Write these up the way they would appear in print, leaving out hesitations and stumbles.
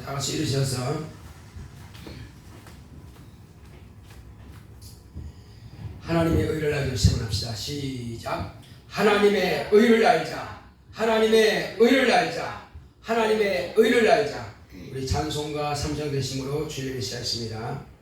다 같이 일으셔서 하나님의 의를 알기를 시작합시다. 시작. 하나님의 의를 알자. 하나님의 의를 알자. 하나님의 의를 알자. 우리 찬송가 3장 되심으로 주님을 시작했습니다.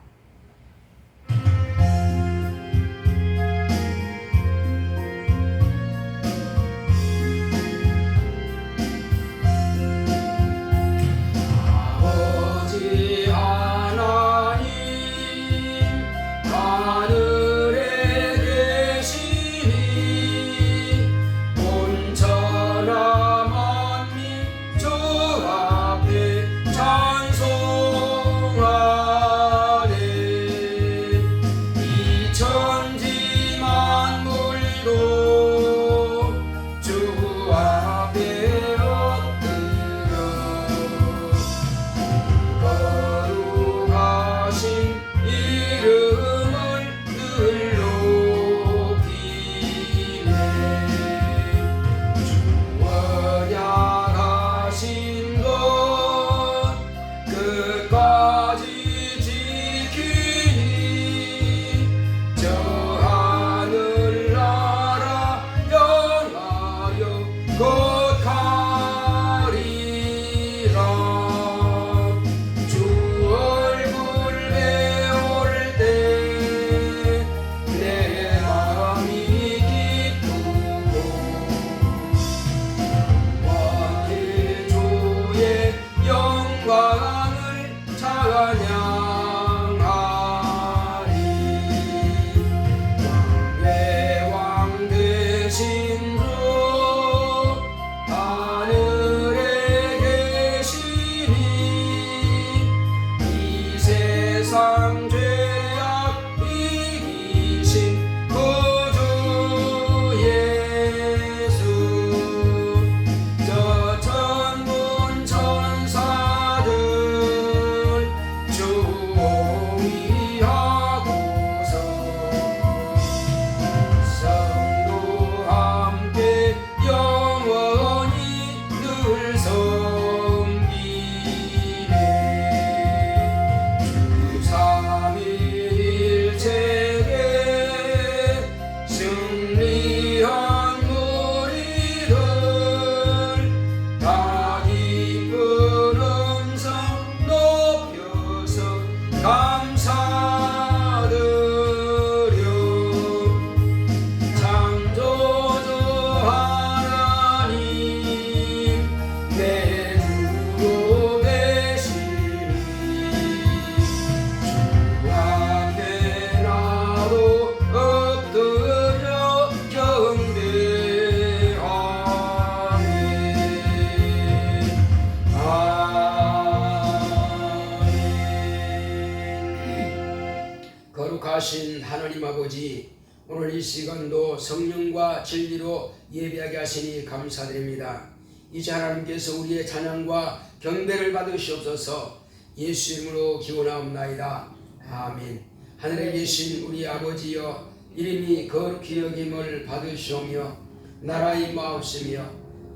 거룩하신 하나님 아버지, 오늘 이 시간도 성령과 진리로 예배하게 하시니 감사드립니다. 이제 하나님께서 우리의 찬양과 경배를 받으시옵소서. 예수 이름으로 기원하옵나이다. 아멘. 하늘에 계신 우리 아버지여, 이름이 거룩히 여김을 받으시오며 나라 임하옵시며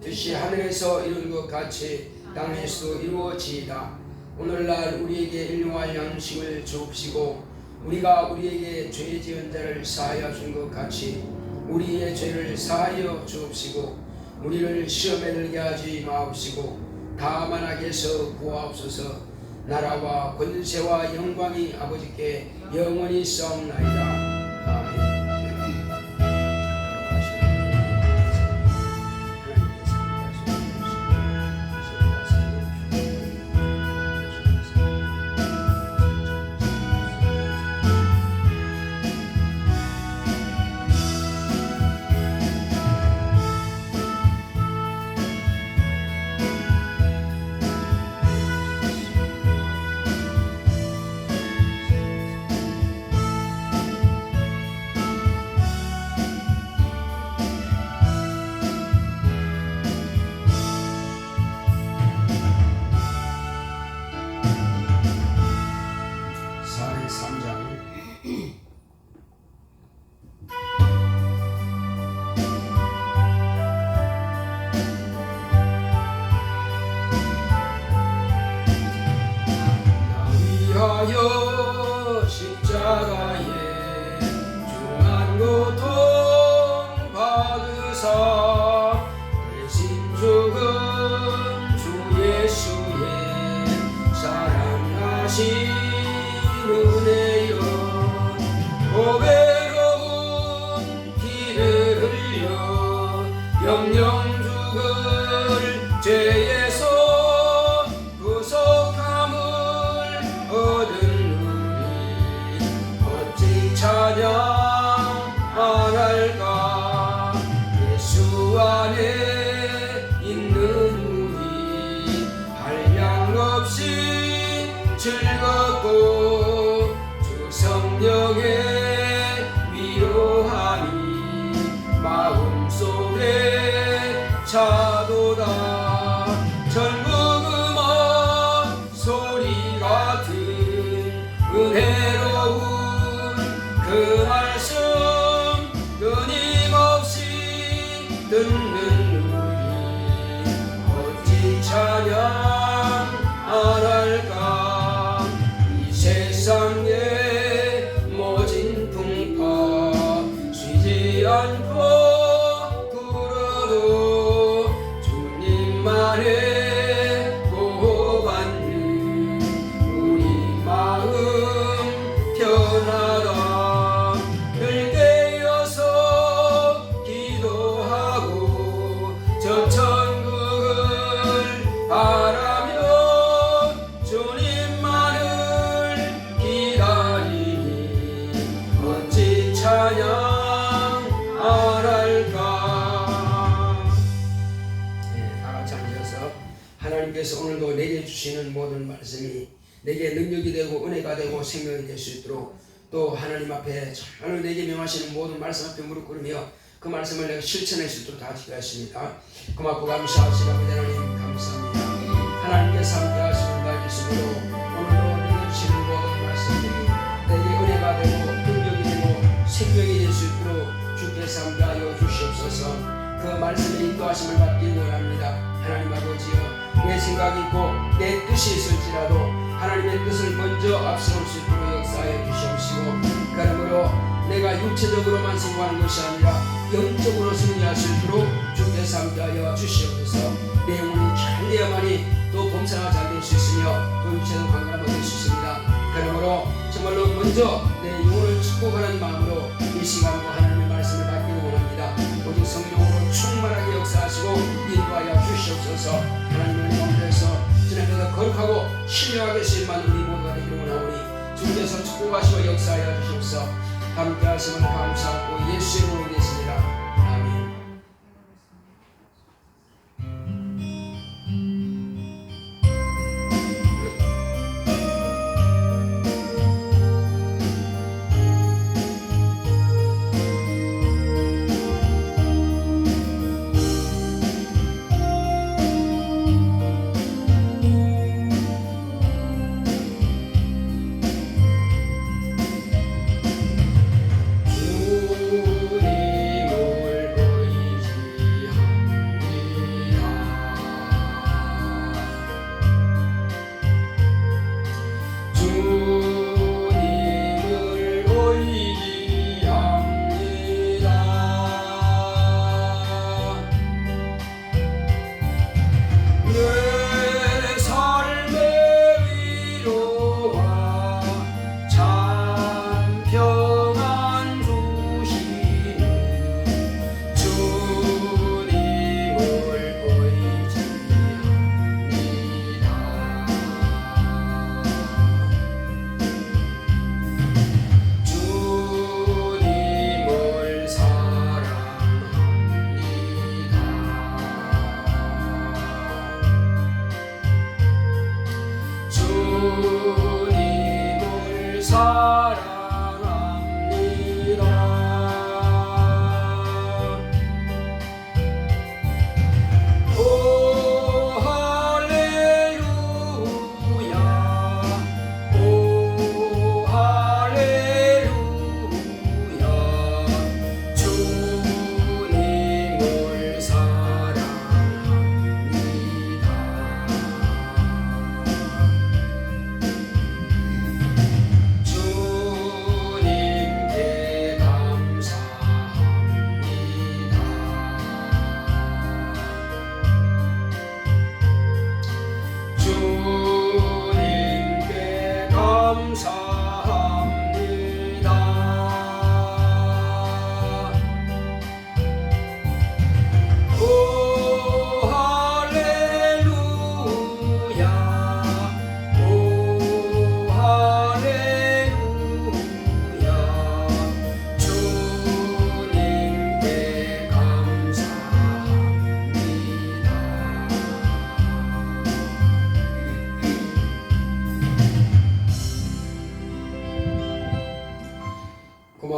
뜻이 하늘에서 이룬 것 같이 땅에서도 이루어지이다. 오늘날 우리에게 일용할 양식을 주옵시고 우리가 우리에게 죄 지은 자를 사하여 준 것 같이 우리의 죄를 사하여 주옵시고 우리를 시험에 들게 하지 마옵시고 다만 악에서 구하옵소서. 나라와 권세와 영광이 아버지께 영원히 있사옵나이다. 위하여 십자가에 중한 고통 받으사 대신 죽은 주 예수의 사랑하신 은혜여 고배로운 피를 흘려 영영 죽을 죄에서 구속함을 얻은 우리 어찌 찬양 안 할까 예수 안에 있는 우리 한량 없이 즐겁고 주 성령의 위로함이 마음속에 차도다 전국 음악 소리 같은 은혜로운 그 말씀 끊임없이 듣는 우리 어찌 찬양 안 할까 이 세상에 모진 풍파 쉬지 않고 불어도 주님만의 보호받는 우리 마음 편하다 늘 깨어서 기도하고 저 천국을 바라며 주님만을 기다리니 어찌 찬양 안 할까. 다같이 앉아서 하나님께서 오늘도 내게 주시는 모든 말씀이 내게 능력이 되고 은혜가 되고 생명이 될 수 있도록 또 하나님 앞에 정말로 내게 명하시는 모든 말씀 앞에 무릎 꿇으며 그 말씀을 내가 실천할 수 있도록 다 기도하십니다. 고맙고 감사하시고 하나님 감사합니다. 하나님께서 함께 하시는 날 예수로 오늘도 내게 주시는 모든 말씀들이 내게 은혜가 되고 능력이 되고 생명이 될 수 있도록 주께서 함께하여 주시옵소서. 그 말씀에 인도하심을 받기 원합니다. 하나님 아버지여 내 생각이 있고 내 뜻이 있을지라도 하나님의 뜻을 먼저 앞세울 수 있도록 역사해 주시옵시고 그러므로 내가 육체적으로만 승부하는 것이 아니라 영적으로 승리할 수 있도록 주께서 함께하여 주시옵소서. 내 영혼이 잘 되어야만이 또 범사가 잘 될 수 있으며 또 육체도 건강을 얻을 수 있습니다. 그러므로 정말로 먼저 내 영혼을 축복하는 마음으로 이 시간도 하나님의 말씀을 받기를 원합니다. 오직 성령으로 충만하게 역사하시고 인도하여 주시옵소서. 하나님의 가운데서 지나면서 거룩하고 신령하게 쓰임만 우리 모두가 되기를 원하오니 주께서 축복하시고 역사하여 주시옵소서. 함께 하심을 감사하고 예수의 이름으로 드리겠습니다. 아멘.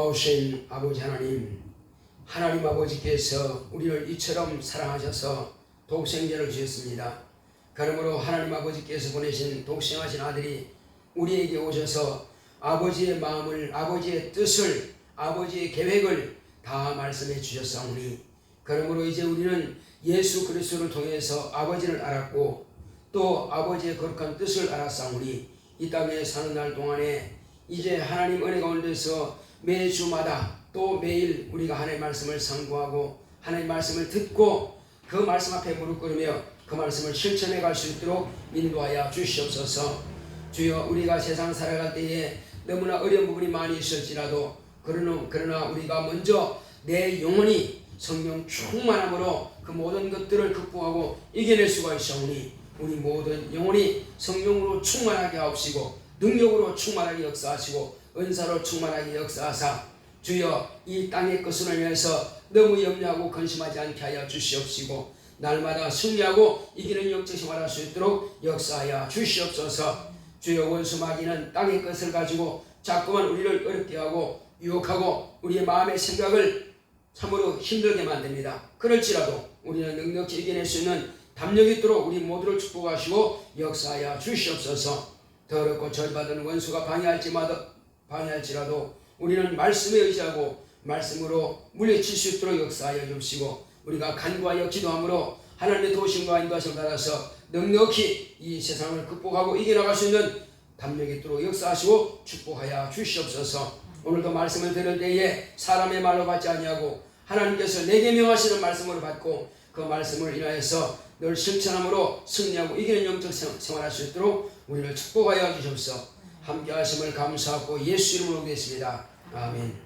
고마우신 아버지 하나님, 하나님 아버지께서 우리를 이처럼 사랑하셔서 독생자를 주셨습니다. 그러므로 하나님 아버지께서 보내신 독생하신 아들이 우리에게 오셔서 아버지의 마음을, 아버지의 뜻을, 아버지의 계획을 다 말씀해 주셨사오니, 그러므로 이제 우리는 예수 그리스도를 통해서 아버지를 알았고 또 아버지의 거룩한 뜻을 알았사오니, 이 땅에 사는 날 동안에 이제 하나님 은혜 가운데서 매주마다 또 매일 우리가 하나님의 말씀을 상고하고 하나님의 말씀을 듣고 그 말씀 앞에 무릎 꿇으며 그 말씀을 실천해 갈 수 있도록 인도하여 주시옵소서. 주여, 우리가 세상 살아갈 때에 너무나 어려운 부분이 많이 있을지라도 그러나 우리가 먼저 내 영혼이 성령 충만함으로 그 모든 것들을 극복하고 이겨낼 수가 있사오니, 우리 모든 영혼이 성령으로 충만하게 하옵시고 능력으로 충만하게 역사하시고 은사로 충만하게 역사하사 주여, 이 땅의 것을 위해서 너무 염려하고 근심하지 않게 하여 주시옵시고 날마다 승리하고 이기는 영적 생활할 수 있도록 역사하여 주시옵소서. 주여, 원수 마귀는 땅의 것을 가지고 자꾸만 우리를 어렵게 하고 유혹하고 우리의 마음의 생각을 참으로 힘들게 만듭니다. 그럴지라도 우리는 넉넉히 이겨낼 수 있는 담력이 있도록 우리 모두를 축복하시고 역사하여 주시옵소서. 더럽고 저주받은 원수가 방해할지라도 우리는 말씀에 의지하고 말씀으로 물리칠 수 있도록 역사하여 주시고, 우리가 간구하여 기도함으로 하나님의 도우심과 인도하심을 받아서 넉넉히 이 세상을 극복하고 이겨나갈 수 있는 담력이 있도록 역사하시고 축복하여 주시옵소서. 오늘도 말씀을 들을 때에 사람의 말로 받지 아니하고 하나님께서 내게 명하시는 말씀으로 받고 그 말씀을 인하여서 늘 실천함으로 승리하고 이기는 영적 생활할 수 있도록 우리를 축복하여 주시옵소서. 함께 하심을 감사하고 예수 이름으로 기도했습니다. 아멘.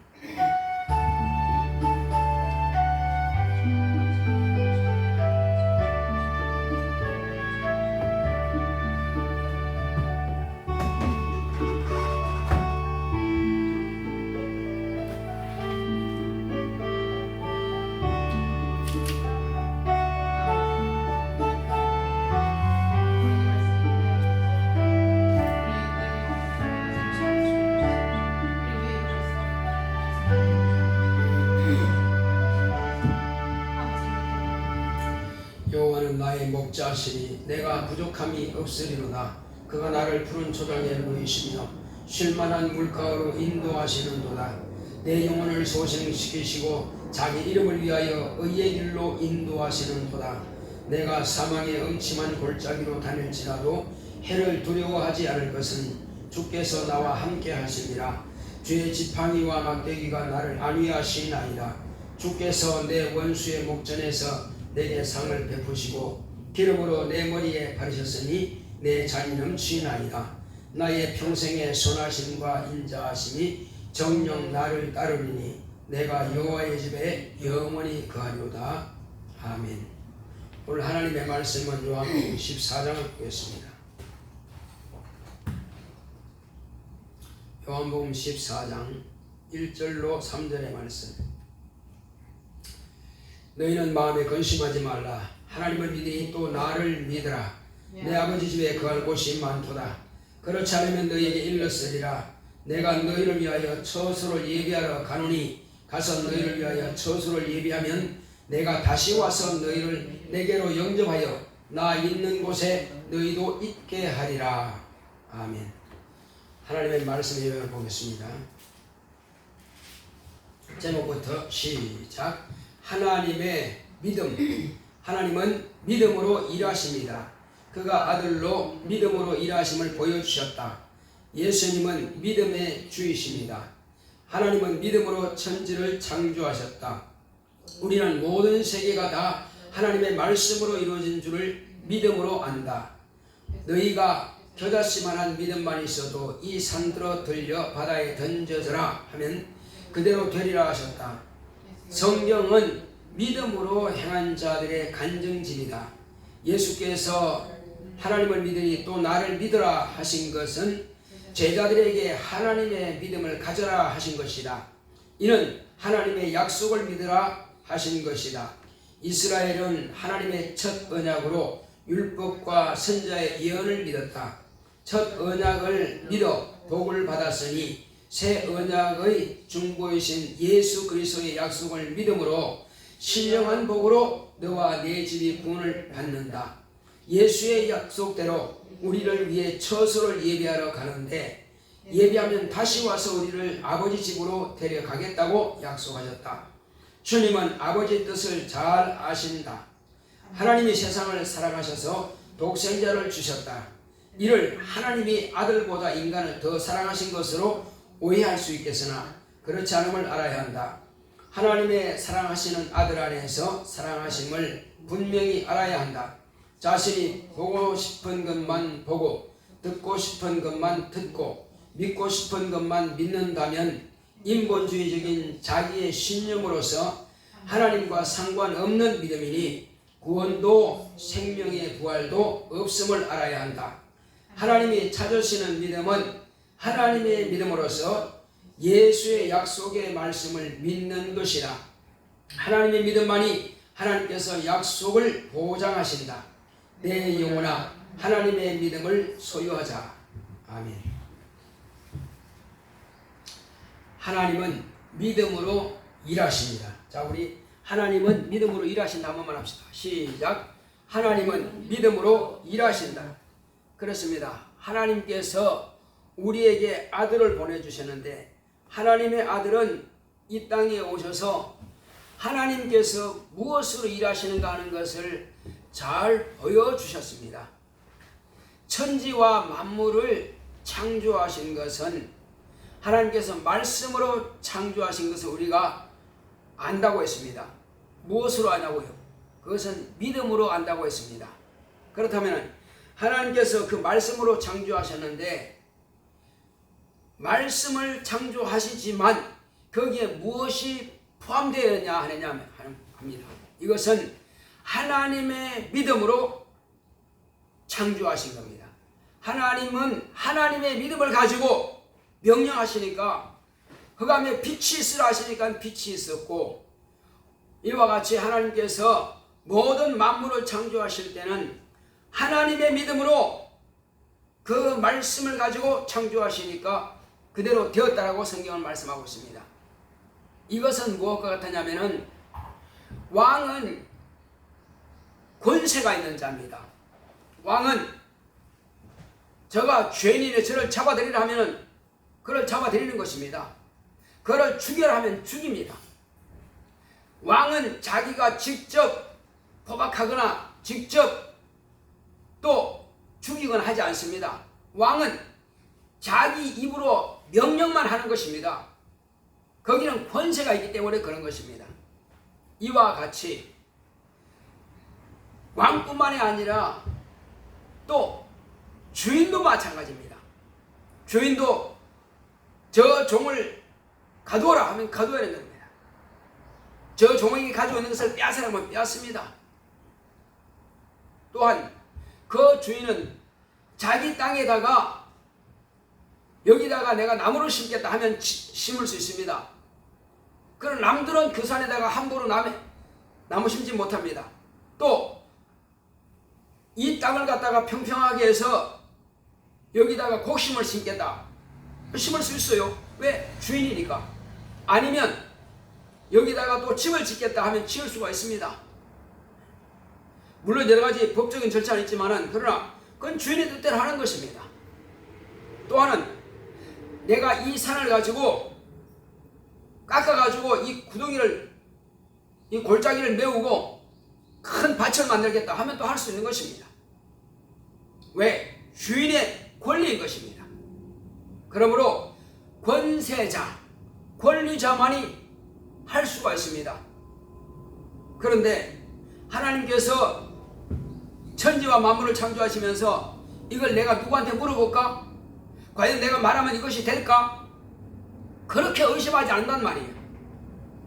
여호와는 나의 목자시니 내가 부족함이 없으리로다. 그가 나를 푸른 초장에 누이시며 쉴만한 물가로 인도하시는도다. 내 영혼을 소생시키시고 자기 이름을 위하여 의의 길로 인도하시는도다. 내가 사망의 음침한 골짜기로 다닐지라도 해를 두려워하지 않을 것은 주께서 나와 함께 하시니라. 주의 지팡이와 막대기가 나를 안위하시나이다. 주께서 내 원수의 목전에서 내게 상을 베푸시고 기름으로 내 머리에 바르셨으니 내 잔이 넘치나이다. 나의 평생의 선하심과 인자하심이 정녕 나를 따르리니 내가 여호와의 집에 영원히 거하리로다. 아멘. 오늘 하나님의 말씀은 요한복음 14장을 보겠습니다. 요한복음 14장 1절로 3절의 말씀. 너희는 마음에 근심하지 말라. 하나님을 믿으니 또 나를 믿으라. 내 아버지 집에 거할 곳이 많도다. 그렇지 않으면 너희에게 일렀으리라. 내가 너희를 위하여 처소를 예비하러 가노니 가서 너희를 위하여 처소를 예비하면 내가 다시 와서 너희를 내게로 영접하여 나 있는 곳에 너희도 있게 하리라. 아멘. 하나님의 말씀의 요약을 보겠습니다. 제목부터 시작. 하나님의 믿음. 하나님은 믿음으로 일하십니다. 그가 아들로 믿음으로 일하심을 보여주셨다. 예수님은 믿음의 주이십니다. 하나님은 믿음으로 천지를 창조하셨다. 우리는 모든 세계가 다 하나님의 말씀으로 이루어진 줄을 믿음으로 안다. 너희가 겨자씨만한 믿음만 있어도 이 산들어 들려 바다에 던져져라 하면 그대로 되리라 하셨다. 성경은 믿음으로 행한 자들의 간증집이다. 예수께서 하나님을 믿으니 또 나를 믿으라 하신 것은 제자들에게 하나님의 믿음을 가져라 하신 것이다. 이는 하나님의 약속을 믿으라 하신 것이다. 이스라엘은 하나님의 첫 언약으로 율법과 선지자의 예언을 믿었다. 첫 언약을 믿어 복을 받았으니 새 언약의 중보이신 예수 그리스도의 약속을 믿음으로 신령한 복으로 너와 네 집이 구원을 받는다. 예수의 약속대로 우리를 위해 처소를 예비하러 가는데 예비하면 다시 와서 우리를 아버지 집으로 데려가겠다고 약속하셨다. 주님은 아버지의 뜻을 잘 아신다. 하나님이 세상을 사랑하셔서 독생자를 주셨다. 이를 하나님이 아들보다 인간을 더 사랑하신 것으로 오해할 수 있겠으나 그렇지 않음을 알아야 한다. 하나님의 사랑하시는 아들 안에서 사랑하심을 분명히 알아야 한다. 자신이 보고 싶은 것만 보고 듣고 싶은 것만 듣고 믿고 싶은 것만 믿는다면 인본주의적인 자기의 신념으로서 하나님과 상관없는 믿음이니 구원도 생명의 부활도 없음을 알아야 한다. 하나님이 찾으시는 믿음은 하나님의 믿음으로서 예수의 약속의 말씀을 믿는 것이라. 하나님의 믿음만이 하나님께서 약속을 보장하신다. 내 영혼아 하나님의 믿음을 소유하자. 아멘. 하나님은 믿음으로 일하십니다. 자, 우리 하나님은 믿음으로 일하신다 한 번만 합시다. 시작. 하나님은 믿음으로 일하신다. 그렇습니다. 하나님께서 우리에게 아들을 보내주셨는데 하나님의 아들은 이 땅에 오셔서 하나님께서 무엇으로 일하시는가 하는 것을 잘 보여주셨습니다. 천지와 만물을 창조하신 것은 하나님께서 말씀으로 창조하신 것을 우리가 안다고 했습니다. 무엇으로 아냐고요? 그것은 믿음으로 안다고 했습니다. 그렇다면 하나님께서 그 말씀으로 창조하셨는데 말씀을 창조하시지만 거기에 무엇이 포함되어 하느냐 합니다. 이것은 하나님의 믿음으로 창조하신 겁니다. 하나님은 하나님의 믿음을 가지고 명령하시니까 흑암에 빛이 있으라 하시니까 빛이 있었고, 이와 같이 하나님께서 모든 만물을 창조하실 때는 하나님의 믿음으로 그 말씀을 가지고 창조하시니까 그대로 되었다라고 성경은 말씀하고 있습니다. 이것은 무엇과 같으냐면은 왕은 권세가 있는 자입니다. 왕은 저가 죄인이네 저를 잡아들이라 하면은 그를 잡아들이는 것입니다. 그를 죽여라 하면 죽입니다. 왕은 자기가 직접 포박하거나 직접 또 죽이거나 하지 않습니다. 왕은 자기 입으로 명령만 하는 것입니다. 거기는 권세가 있기 때문에 그런 것입니다. 이와 같이 왕뿐만이 아니라 또 주인도 마찬가지입니다. 주인도 저 종을 가두어라 하면 가두어야 되는 겁니다. 저 종에게 가지고 있는 것을 빼앗으라면 빼앗습니다. 또한 그 주인은 자기 땅에다가 여기다가 내가 나무를 심겠다 하면 심을 수 있습니다. 그러나 남들은 그 산에다가 함부로 나무 심지 못합니다. 또 이 땅을 갖다가 평평하게 해서 여기다가 곡식을 심겠다. 심을 수 있어요. 왜? 주인이니까. 아니면 여기다가 또 집을 짓겠다 하면 지을 수가 있습니다. 물론 여러 가지 법적인 절차는 있지만은 그러나 그건 주인의 뜻대로 하는 것입니다. 또 하나는 내가 이 산을 가지고 깎아가지고 이 구덩이를 이 골짜기를 메우고 큰 밭을 만들겠다 하면 또 할 수 있는 것입니다. 왜? 주인의 권리인 것입니다. 그러므로 권세자, 권리자만이 할 수가 있습니다. 그런데 하나님께서 천지와 만물을 창조하시면서 이걸 내가 누구한테 물어볼까? 과연 내가 말하면 이것이 될까? 그렇게 의심하지 않는단 말이에요.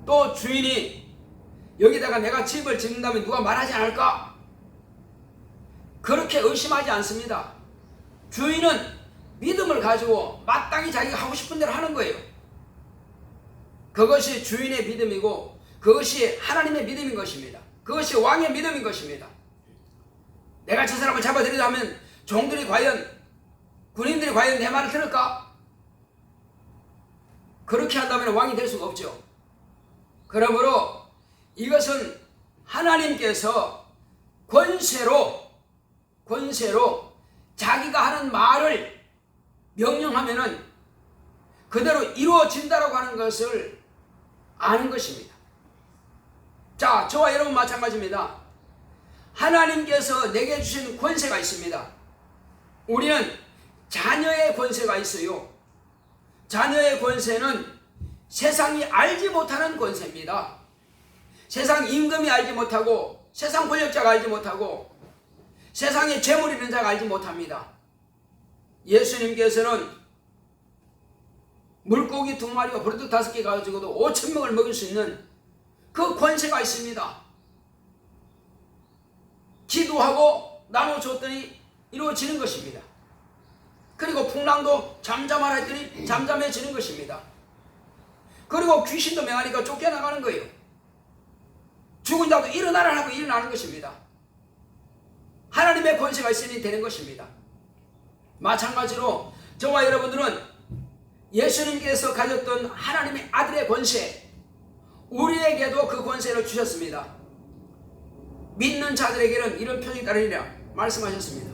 또 주인이 여기다가 내가 집을 짓는다면 누가 말하지 않을까? 그렇게 의심하지 않습니다. 주인은 믿음을 가지고 마땅히 자기가 하고 싶은 대로 하는 거예요. 그것이 주인의 믿음이고 그것이 하나님의 믿음인 것입니다. 그것이 왕의 믿음인 것입니다. 내가 저 사람을 잡아들이다 하면 종들이 과연 군인들이 과연 내 말을 들을까? 그렇게 한다면 왕이 될 수가 없죠. 그러므로 이것은 하나님께서 권세로 자기가 하는 말을 명령하면은 그대로 이루어진다라고 하는 것을 아는 것입니다. 자, 저와 여러분 마찬가지입니다. 하나님께서 내게 주신 권세가 있습니다. 우리는 자녀의 권세가 있어요. 자녀의 권세는 세상이 알지 못하는 권세입니다. 세상 임금이 알지 못하고, 세상 권력자가 알지 못하고, 세상에 재물 있는 자가 알지 못합니다. 예수님께서는 물고기 2마리와 버릇 5개 가지고도 5,000명을 먹일 수 있는 그 권세가 있습니다. 기도하고 나눠줬더니 이루어지는 것입니다. 그리고 풍랑도 잠잠하라 했더니 잠잠해지는 것입니다. 그리고 귀신도 맹하니까 쫓겨나가는 거예요. 죽은 자도 일어나라 하고 일어나는 것입니다. 하나님의 권세가 있으니 되는 것입니다. 마찬가지로 저와 여러분들은 예수님께서 가졌던 하나님의 아들의 권세, 우리에게도 그 권세를 주셨습니다. 믿는 자들에게는 이런 표징이 따르리라 말씀하셨습니다.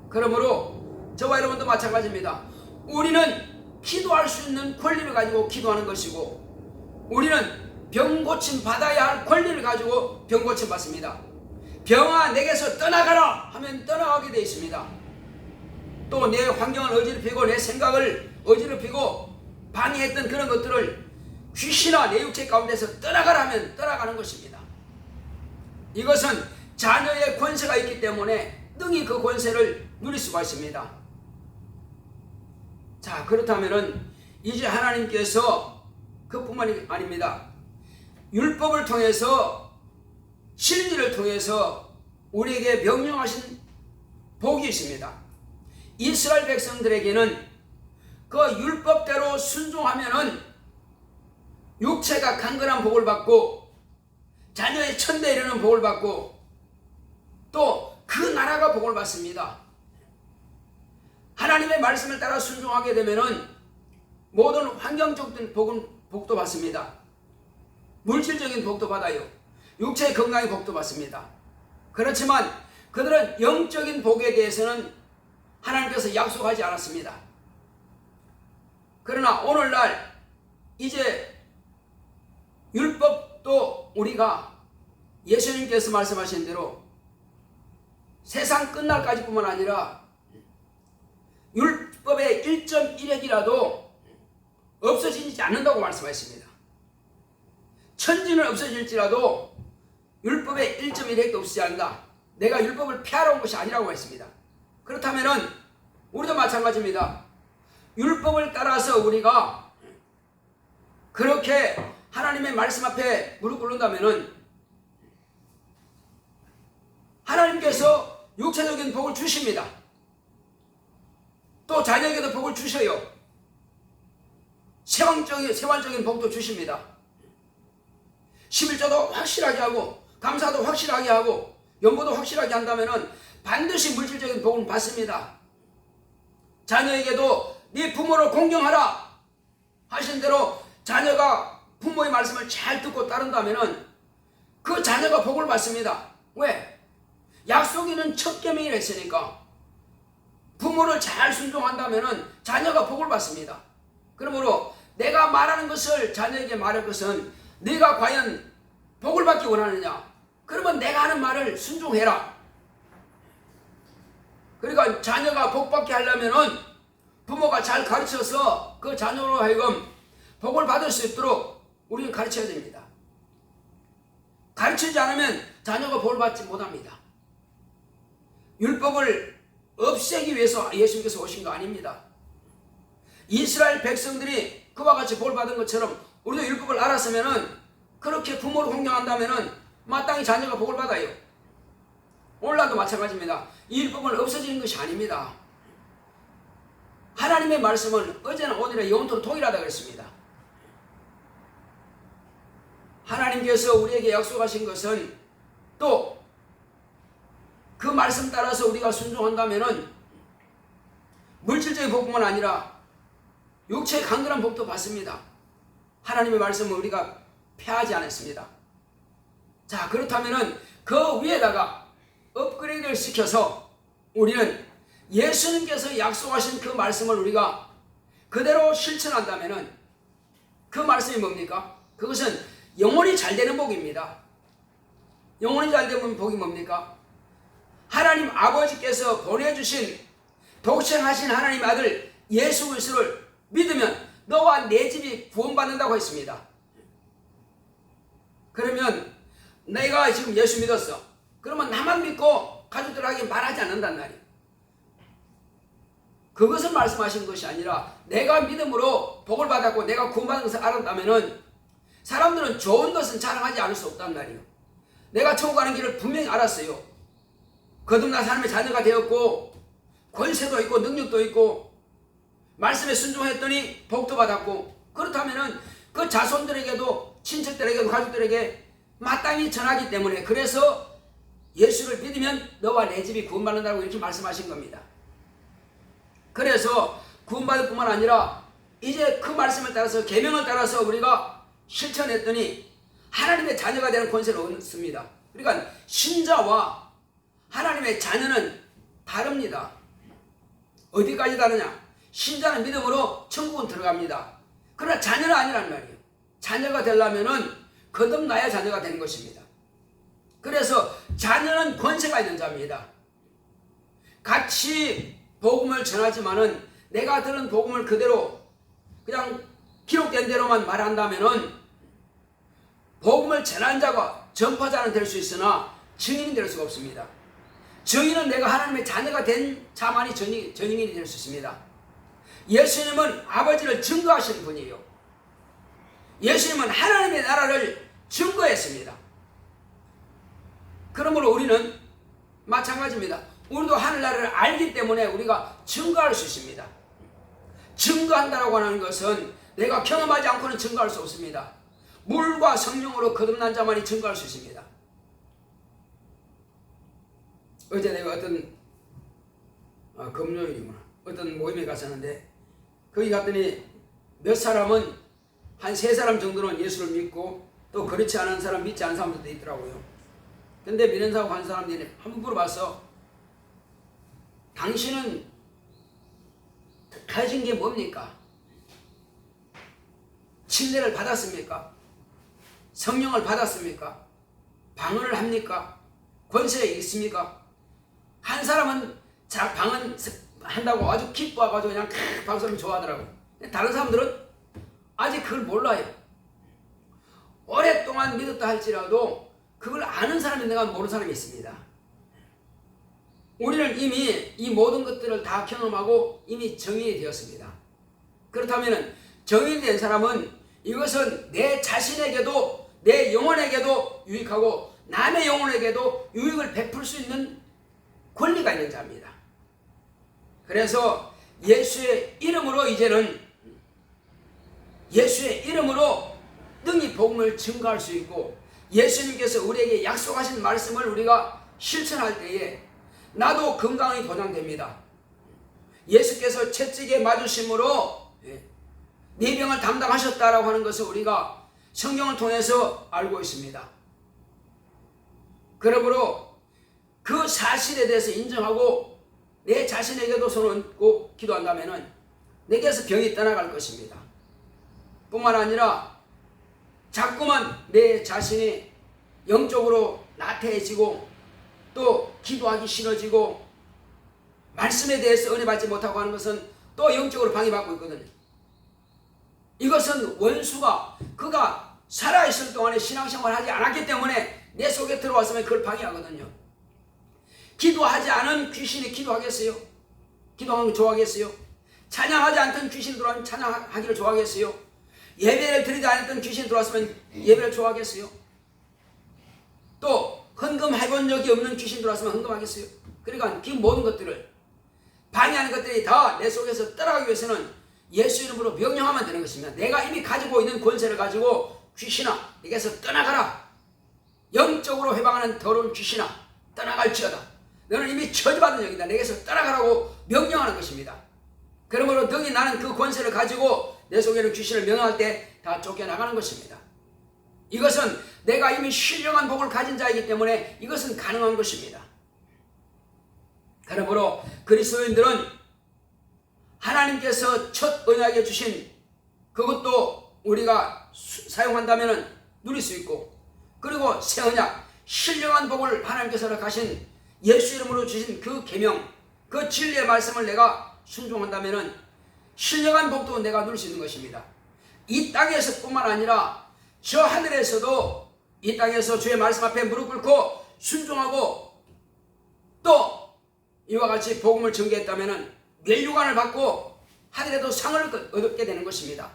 그러므로 저와 여러분도 마찬가지입니다. 우리는 기도할 수 있는 권리를 가지고 기도하는 것이고, 우리는 병 고침 받아야 할 권리를 가지고 병 고침 받습니다. 병아 내게서 떠나가라 하면 떠나가게 되어 있습니다. 또 내 환경을 어지럽히고 내 생각을 어지럽히고 방해했던 그런 것들을 귀신아 내 육체 가운데서 떠나가라 하면 떠나가는 것입니다. 이것은 자녀의 권세가 있기 때문에 능히 그 권세를 누릴 수가 있습니다. 자, 그렇다면은 이제 하나님께서 그뿐만이 아닙니다. 율법을 통해서, 신리를 통해서 우리에게 명령하신 복이 있습니다. 이스라엘 백성들에게는 그 율법대로 순종하면은 육체가 강건한 복을 받고, 자녀의 천대에 이르는 복을 받고, 또 그 나라가 복을 받습니다. 하나님의 말씀을 따라 순종하게 되면은 모든 환경적인 복도 받습니다. 물질적인 복도 받아요. 육체의 건강의 복도 받습니다. 그렇지만 그들은 영적인 복에 대해서는 하나님께서 약속하지 않았습니다. 그러나 오늘날 이제 율법도 우리가 예수님께서 말씀하신 대로 세상 끝날까지 뿐만 아니라 율법의 1.1핵이라도 없어지지 않는다고 말씀하셨습니다. 천지는 없어질지라도 율법의 1.1핵도 없어지지 않는다. 내가 율법을 폐하러 온 것이 아니라고 했습니다. 그렇다면은 우리도 마찬가지입니다. 율법을 따라서 우리가 그렇게 하나님의 말씀 앞에 무릎 꿇는다면은 하나님께서 육체적인 복을 주십니다. 또 자녀에게도 복을 주셔요. 세관적인 복도 주십니다. 11조도 확실하게 하고, 감사도 확실하게 하고, 연보도 확실하게 한다면은 반드시 물질적인 복을 받습니다. 자녀에게도 네 부모를 공경하라 하신 대로 자녀가 부모의 말씀을 잘 듣고 따른다면은 그 자녀가 복을 받습니다. 왜? 약속 있는 첫 계명이라 했으니까. 부모를 잘 순종한다면은 자녀가 복을 받습니다. 그러므로 내가 말하는 것을 자녀에게 말할 것은 네가 과연 복을 받기 원하느냐? 그러면 내가 하는 말을 순종해라. 그러니까 자녀가 복받게 하려면은 부모가 잘 가르쳐서 그 자녀로 하여금 복을 받을 수 있도록 우리는 가르쳐야 됩니다. 가르치지 않으면 자녀가 복을 받지 못합니다. 율법을 없애기 위해서 예수님께서 오신 거 아닙니다. 이스라엘 백성들이 그와 같이 복을 받은 것처럼 우리도 율법을 알았으면은 그렇게 부모를 공경한다면은 마땅히 자녀가 복을 받아요. 오늘날도 마찬가지입니다. 이 율법은 없어지는 것이 아닙니다. 하나님의 말씀은 어제나 오늘이나 영원토록 동일하다고 했습니다. 하나님께서 우리에게 약속하신 것은 또 그 말씀 따라서 우리가 순종한다면은 물질적인 복뿐만 아니라 육체의 강건한 복도 받습니다. 하나님의 말씀을 우리가 폐하지 않았습니다. 자, 그렇다면은 그 위에다가 업그레이드를 시켜서 우리는 예수님께서 약속하신 그 말씀을 우리가 그대로 실천한다면은 그 말씀이 뭡니까? 그것은 영혼이 잘 되는 복입니다. 영혼이 잘 되는 복이 뭡니까? 하나님 아버지께서 보내주신 독생하신 하나님 아들 예수 그리스도를 믿으면 너와 내 집이 구원받는다고 했습니다. 그러면 내가 지금 예수 믿었어. 그러면 나만 믿고 가족들에게 말하지 않는단 말이에요. 그것을 말씀하신 것이 아니라 내가 믿음으로 복을 받았고 내가 구원받은 것을 알았다면 사람들은 좋은 것은 자랑하지 않을 수 없단 말이에요. 내가 천국 가는 길을 분명히 알았어요. 거듭난 사람의 자녀가 되었고 권세도 있고 능력도 있고 말씀에 순종했더니 복도 받았고, 그렇다면 그 자손들에게도 친척들에게도 가족들에게 마땅히 전하기 때문에, 그래서 예수를 믿으면 너와 내 집이 구원받는다고 이렇게 말씀하신 겁니다. 그래서 구원받을 뿐만 아니라 이제 그 말씀을 따라서 계명을 따라서 우리가 실천했더니 하나님의 자녀가 되는 권세를 얻습니다. 그러니까 신자와 하나님의 자녀는 다릅니다. 어디까지 다르냐? 신자는 믿음으로 천국은 들어갑니다. 그러나 자녀는 아니란 말이에요. 자녀가 되려면은 거듭나야 자녀가 되는 것입니다. 그래서 자녀는 권세가 있는 자입니다. 같이 복음을 전하지만은 내가 들은 복음을 그대로 그냥 기록된 대로만 말한다면은 복음을 전한 자가 전파자는 될 수 있으나 증인이 될 수가 없습니다. 증인은 내가 하나님의 자녀가 된 자만이 증인이 될 수 있습니다. 예수님은 아버지를 증거하신 분이에요. 예수님은 하나님의 나라를 증거했습니다. 그러므로 우리는 마찬가지입니다. 우리도 하늘나라를 알기 때문에 우리가 증거할 수 있습니다. 증거한다라고 하는 것은 내가 경험하지 않고는 증거할 수 없습니다. 물과 성령으로 거듭난 자만이 증거할 수 있습니다. 어제 내가 금요일이구나, 어떤 모임에 갔었는데 거기 갔더니 몇 사람은 한 3사람 정도는 예수를 믿고 또 그렇지 않은 사람, 믿지 않은 사람들도 있더라고요. 근데 믿는 사람 한 사람들이 한번 물어봤어. 당신은 가진 게 뭡니까? 침례를 받았습니까? 성령을 받았습니까? 방언을 합니까? 권세가 있습니까? 한 사람은 방언 한다고 아주 기뻐가지고 그냥 박수를 좋아하더라고요. 다른 사람들은 아직 그걸 몰라요. 오랫동안 믿었다 할지라도 그걸 아는 사람이 내가 모르는 사람이 있습니다. 우리는 이미 이 모든 것들을 다 경험하고 이미 정인이 되었습니다. 그렇다면 정인이 된 사람은 이것은 내 자신에게도 내 영혼에게도 유익하고 남의 영혼에게도 유익을 베풀 수 있는 권리가 있는 자입니다. 그래서 예수의 이름으로 이제는 예수의 이름으로 능히 복음을 증거할 수 있고, 예수님께서 우리에게 약속하신 말씀을 우리가 실천할 때에 나도 건강이 보장됩니다. 예수께서 채찍에 맞으심으로 네 병을 담당하셨다라고 하는 것을 우리가 성경을 통해서 알고 있습니다. 그러므로 그 사실에 대해서 인정하고 내 자신에게도 손을 얹고 기도한다면 내게서 병이 떠나갈 것입니다. 뿐만 아니라 자꾸만 내 자신이 영적으로 나태해지고 또 기도하기 싫어지고 말씀에 대해서 은혜 받지 못하고 하는 것은 또 영적으로 방해받고 있거든요. 이것은 원수가 그가 살아있을 동안에 신앙생활을 하지 않았기 때문에 내 속에 들어왔으면 그걸 방해하거든요. 기도하지 않은 귀신이 기도하겠어요? 기도하는 걸 좋아하겠어요? 찬양하지 않던 귀신이 들어오면 찬양하기를 좋아하겠어요? 예배를 드리지 않았던 귀신이 들어왔으면 예배를 좋아하겠어요? 또 헌금해본 적이 없는 귀신 들어왔으면 헌금하겠어요? 그러니까 그 모든 것들을 방해하는 것들이 다 내 속에서 떠나가기 위해서는 예수 이름으로 명령하면 되는 것입니다. 내가 이미 가지고 있는 권세를 가지고 귀신아 내게서 떠나가라. 영적으로 회방하는 더러운 귀신아 떠나갈지어다. 너는 이미 저주받은 영이다. 내게서 떠나가라고 명령하는 것입니다. 그러므로 등이 나는 그 권세를 가지고 내 속에는 귀신을 명령할 때 다 쫓겨나가는 것입니다. 이것은 내가 이미 신령한 복을 가진 자이기 때문에 이것은 가능한 것입니다. 그러므로 그리스도인들은 하나님께서 첫 언약에 주신 그것도 우리가 사용한다면 누릴 수 있고, 그리고 새 언약 신령한 복을 하나님께서 가신 예수 이름으로 주신 그 계명, 그 진리의 말씀을 내가 순종한다면 신령한 복도 내가 누릴 수 있는 것입니다. 이 땅에서 뿐만 아니라 저 하늘에서도 이 땅에서 주의 말씀 앞에 무릎 꿇고 순종하고 또 이와 같이 복음을 전개했다면 멸류관을 받고 하늘에도 상을 얻게 되는 것입니다.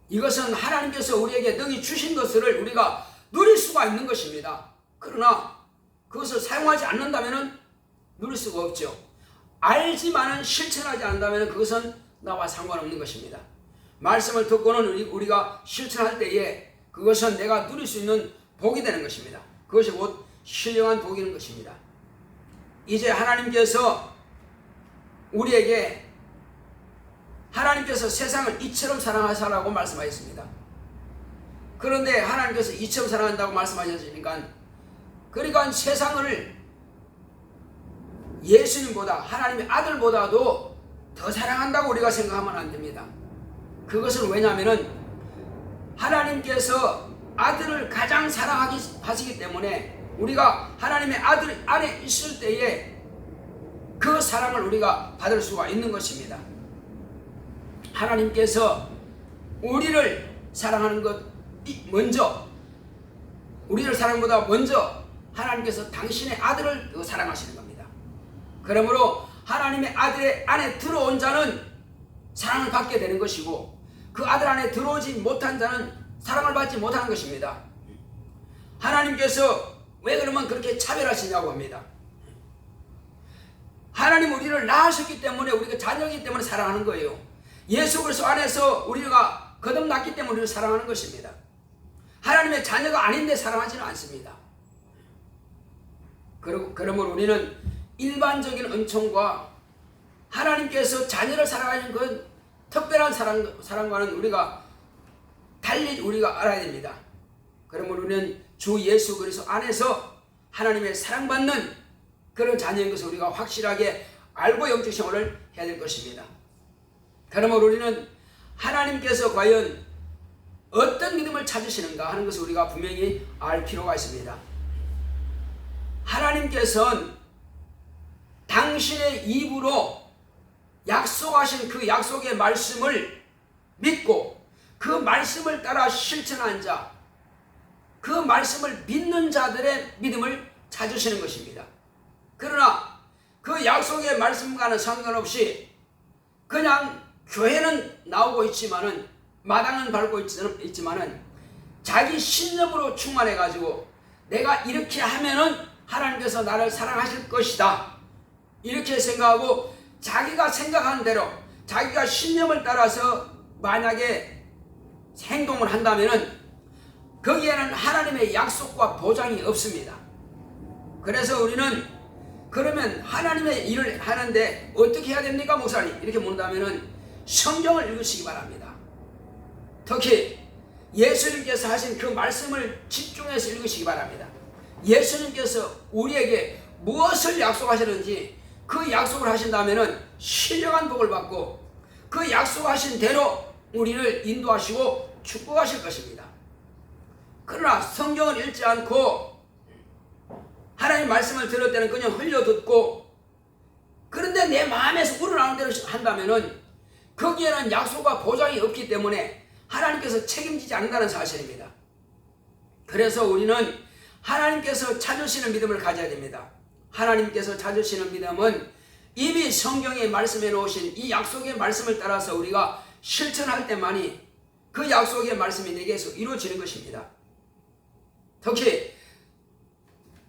이것은 하나님께서 우리에게 능히 주신 것을 우리가 누릴 수가 있는 것입니다. 그러나 그것을 사용하지 않는다면 누릴 수가 없죠. 알지만은 실천하지 않는다면 그것은 나와 상관없는 것입니다. 말씀을 듣고는 우리가 실천할 때에 그것은 내가 누릴 수 있는 복이 되는 것입니다. 그것이 곧 신령한 복이는 것입니다. 이제 하나님께서 우리에게 하나님께서 세상을 이처럼 사랑하사라고 말씀하셨습니다. 그런데 하나님께서 이처럼 사랑한다고 말씀하셨으니까, 그러니까 세상을 예수님보다 하나님의 아들보다도 더 사랑한다고 우리가 생각하면 안 됩니다. 그것은 왜냐하면 하나님께서 아들을 가장 사랑하시기 때문에 우리가 하나님의 아들 안에 있을 때에 그 사랑을 우리가 받을 수가 있는 것입니다. 하나님께서 우리를 사랑하는 것 먼저, 우리를 사랑보다 먼저 하나님께서 당신의 아들을 사랑하시는 겁니다. 그러므로 하나님의 아들 안에 들어온 자는 사랑을 받게 되는 것이고, 그 아들 안에 들어오지 못한 자는 사랑을 받지 못하는 것입니다. 하나님께서 왜 그러면 그렇게 차별하시냐고 합니다. 하나님 우리를 낳으셨기 때문에, 우리가 자녀이기 때문에 사랑하는 거예요. 예수 그리스도 안에서 우리가 거듭났기 때문에 우리를 사랑하는 것입니다. 하나님의 자녀가 아닌데 사랑하지는 않습니다. 그러므로 우리는 일반적인 은총과 하나님께서 자녀를 사랑하는 그 특별한 사랑과는 우리가 달리 우리가 알아야 됩니다. 그러므로 우리는 주 예수 그리스도 안에서 하나님의 사랑받는 그런 자녀인 것을 우리가 확실하게 알고 영적 생활을 해야 될 것입니다. 그러므로 우리는 하나님께서 과연 어떤 믿음을 찾으시는가 하는 것을 우리가 분명히 알 필요가 있습니다. 하나님께서는 당신의 입으로 약속하신 그 약속의 말씀을 믿고 그 말씀을 따라 실천한 자, 그 말씀을 믿는 자들의 믿음을 찾으시는 것입니다. 그러나 그 약속의 말씀과는 상관없이 그냥 교회는 나오고 있지만은, 마당은 밟고 있지만은 자기 신념으로 충만해 가지고 내가 이렇게 하면은 하나님께서 나를 사랑하실 것이다, 이렇게 생각하고 자기가 생각한 대로 자기가 신념을 따라서 만약에 행동을 한다면은 거기에는 하나님의 약속과 보장이 없습니다. 그래서 우리는 그러면 하나님의 일을 하는데 어떻게 해야 됩니까 목사님? 이렇게 묻는다면은 성경을 읽으시기 바랍니다. 특히 예수님께서 하신 그 말씀을 집중해서 읽으시기 바랍니다. 예수님께서 우리에게 무엇을 약속하셨는지 그 약속을 하신다면은 신령한 복을 받고 그 약속하신 대로 우리를 인도하시고 축복하실 것입니다. 그러나 성경을 읽지 않고 하나님 말씀을 들을 때는 그냥 흘려 듣고, 그런데 내 마음에서 우러나오는 대로 한다면은 거기에는 약속과 보장이 없기 때문에 하나님께서 책임지지 않는다는 사실입니다. 그래서 우리는 하나님께서 찾으시는 믿음을 가져야 됩니다. 하나님께서 찾으시는 믿음은 이미 성경에 말씀해 놓으신 이 약속의 말씀을 따라서 우리가 실천할 때만이 그 약속의 말씀이 내게서 이루어지는 것입니다. 특히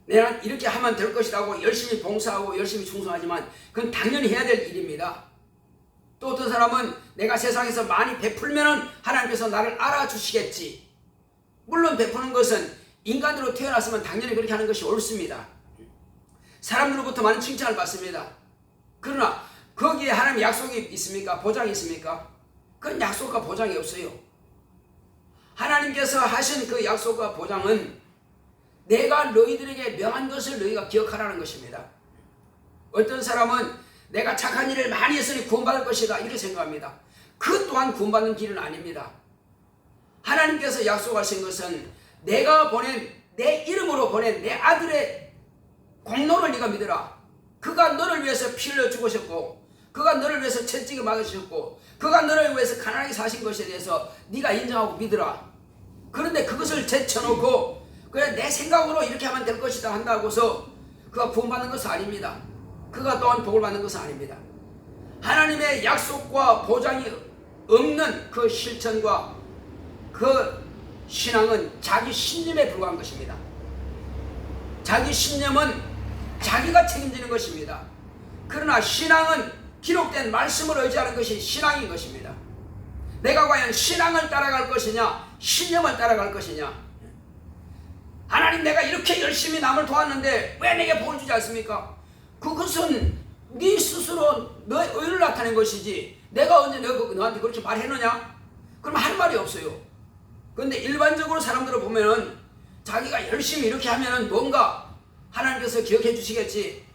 내가 이렇게 하면 될 것이라고 열심히 봉사하고 열심히 충성하지만 그건 당연히 해야 될 일입니다. 또 어떤 사람은 내가 세상에서 많이 베풀면 하나님께서 나를 알아주시겠지. 물론 베푸는 것은 인간으로 태어났으면 당연히 그렇게 하는 것이 옳습니다. 사람들로부터 많은 칭찬을 받습니다. 그러나 거기에 하나님 약속이 있습니까? 보장이 있습니까? 그건 약속과 보장이 없어요. 하나님께서 하신 그 약속과 보장은 내가 너희들에게 명한 것을 너희가 기억하라는 것입니다. 어떤 사람은 내가 착한 일을 많이 했으니 구원받을 것이다 이렇게 생각합니다. 그 또한 구원받는 길은 아닙니다. 하나님께서 약속하신 것은 내가 보낸 내 이름으로 보낸 내 아들의 공로를 네가 믿으라. 그가 너를 위해서 피 흘려 죽으셨고 그가 너를 위해서 채찍에 맞으셨고 그가 너를 위해서 가난하게 사신 것에 대해서 네가 인정하고 믿으라. 그런데 그것을 제쳐놓고 그래 내 생각으로 이렇게 하면 될 것이다 한다고서 그가 구원받는 것은 아닙니다. 그가 또한 복을 받는 것은 아닙니다. 하나님의 약속과 보장이 없는 그 실천과 그 신앙은 자기 신념에 불과한 것입니다. 자기 신념은 자기가 책임지는 것입니다. 그러나 신앙은 기록된 말씀을 의지하는 것이 신앙인 것입니다. 내가 과연 신앙을 따라갈 것이냐 신념을 따라갈 것이냐. 하나님 내가 이렇게 열심히 남을 도왔는데 왜 내게 복을 주지 않습니까? 그것은 네 스스로 너의 의를 나타낸 것이지 내가 언제 너한테 그렇게 말했느냐? 그럼 할 말이 없어요. 그런데 일반적으로 사람들을 보면은 자기가 열심히 이렇게 하면은 뭔가 하나님께서 기억해 주시겠지.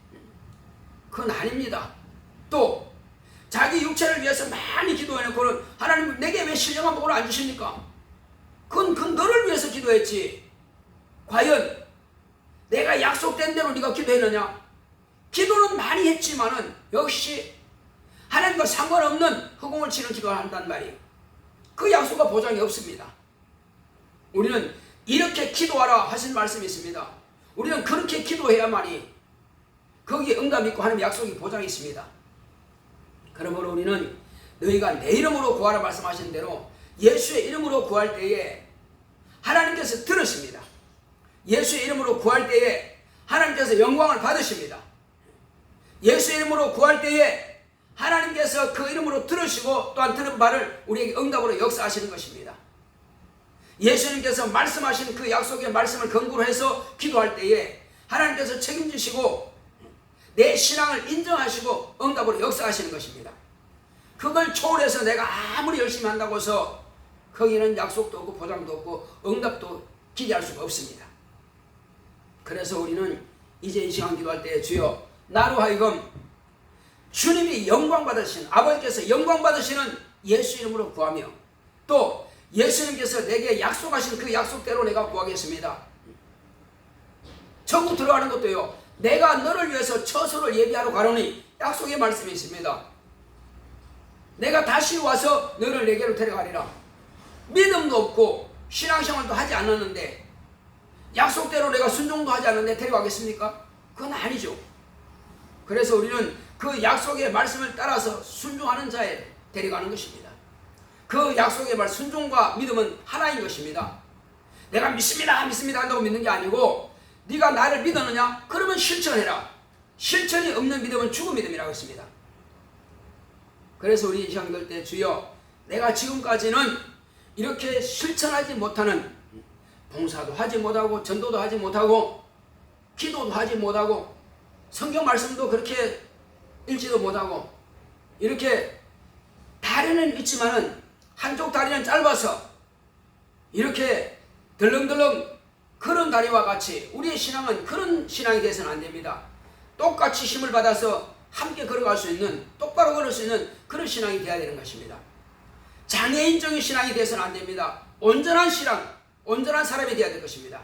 그건 아닙니다. 또 자기 육체를 위해서 많이 기도해놓고는 하나님 내게 왜 신령한 복을 안 주십니까? 그건 너를 위해서 기도했지. 과연 내가 약속된 대로 네가 기도했느냐? 기도는 많이 했지만은 역시 하나님과 상관없는 허공을 치는 기도를 한단 말이에요. 그 약속과 보장이 없습니다. 우리는 이렇게 기도하라 하신 말씀이 있습니다. 우리는 그렇게 기도해야만이 거기에 응답이 있고 하나님의 약속이 보장이 있습니다. 그러므로 우리는 너희가 내 이름으로 구하라 말씀하신 대로 예수의 이름으로 구할 때에 하나님께서 들으십니다. 예수의 이름으로 구할 때에 하나님께서 영광을 받으십니다. 예수의 이름으로 구할 때에 하나님께서 그 이름으로 들으시고 또한 들은 바를 우리에게 응답으로 역사하시는 것입니다. 예수님께서 말씀하신 그 약속의 말씀을 근거로 해서 기도할 때에 하나님께서 책임지시고 내 신앙을 인정하시고 응답으로 역사하시는 것입니다. 그걸 초월해서 내가 아무리 열심히 한다고 해서 거기는 약속도 없고 보장도 없고 응답도 기대할 수가 없습니다. 그래서 우리는 이제 이 시간 기도할 때 주여 나로 하여금 주님이 영광 받으시는 아버지께서 영광 받으시는 예수 이름으로 구하며 또 예수님께서 내게 약속하신 그 약속대로 내가 구하겠습니다. 천국 들어가는 것도요 내가 너를 위해서 처소를 예비하러 가노니 약속의 말씀이 있습니다. 내가 다시 와서 너를 내게로 데려가리라. 믿음도 없고 신앙생활도 하지 않았는데 약속대로 내가 순종도 하지 않았는데 데려가겠습니까? 그건 아니죠. 그래서 우리는 그 약속의 말씀을 따라서 순종하는 자에 데려가는 것입니다. 그 약속의 말 순종과 믿음은 하나인 것입니다. 내가 믿습니다 믿습니다 한다고 믿는 게 아니고 네가 나를 믿었느냐? 그러면 실천해라. 실천이 없는 믿음은 죽은 믿음이라고 했습니다. 그래서 우리 이 시간 기도할 때 주여 내가 지금까지는 이렇게 실천하지 못하는 봉사도 하지 못하고 전도도 하지 못하고 기도도 하지 못하고 성경 말씀도 그렇게 읽지도 못하고 이렇게 다리는 있지만은 한쪽 다리는 짧아서 이렇게 덜렁덜렁 그런 다리와 같이 우리의 신앙은 그런 신앙이 되어서는 안 됩니다. 똑같이 힘을 받아서 함께 걸어갈 수 있는 똑바로 걸을 수 있는 그런 신앙이 되어야 되는 것입니다. 장애인적인 신앙이 되어서는 안 됩니다. 온전한 신앙, 온전한 사람이 되어야 될 것입니다.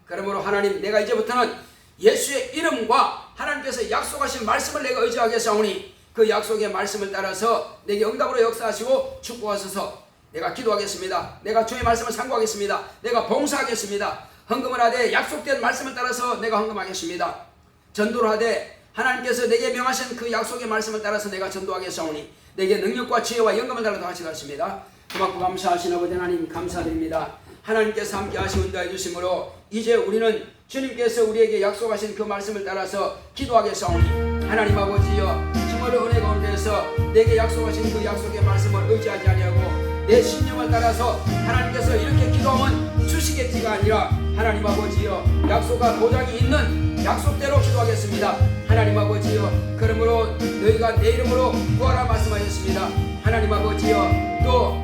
그러므로 하나님 내가 이제부터는 예수의 이름과 하나님께서 약속하신 말씀을 내가 의지하겠사오니 그 약속의 말씀을 따라서 내게 응답으로 역사하시고 축복하소서. 내가 기도하겠습니다. 내가 주의 말씀을 상고하겠습니다. 내가 봉사하겠습니다. 헌금을 하되 약속된 말씀을 따라서 내가 헌금하겠습니다. 전도를 하되 하나님께서 내게 명하신 그 약속의 말씀을 따라서 내가 전도하겠사오니 내게 능력과 지혜와 영감을 달라 더하시겠습니다. 고맙고 감사하신 아버지 하나님 감사드립니다. 하나님께서 함께 하시고 인도해 주심으로 이제 우리는 주님께서 우리에게 약속하신 그 말씀을 따라서 기도하겠사오니 하나님 아버지여 정말로 은혜 가운데에서 내게 약속하신 그 약속의 말씀을 의지하지 아니하고 내 신념을 따라서 하나님께서 이렇게 기도하면 주시겠지가 아니라 하나님 아버지여 약속과 보장이 있는 약속대로 기도하겠습니다. 하나님 아버지여, 그러므로 너희가 내 이름으로 구하라 말씀하셨습니다. 하나님 아버지여, 또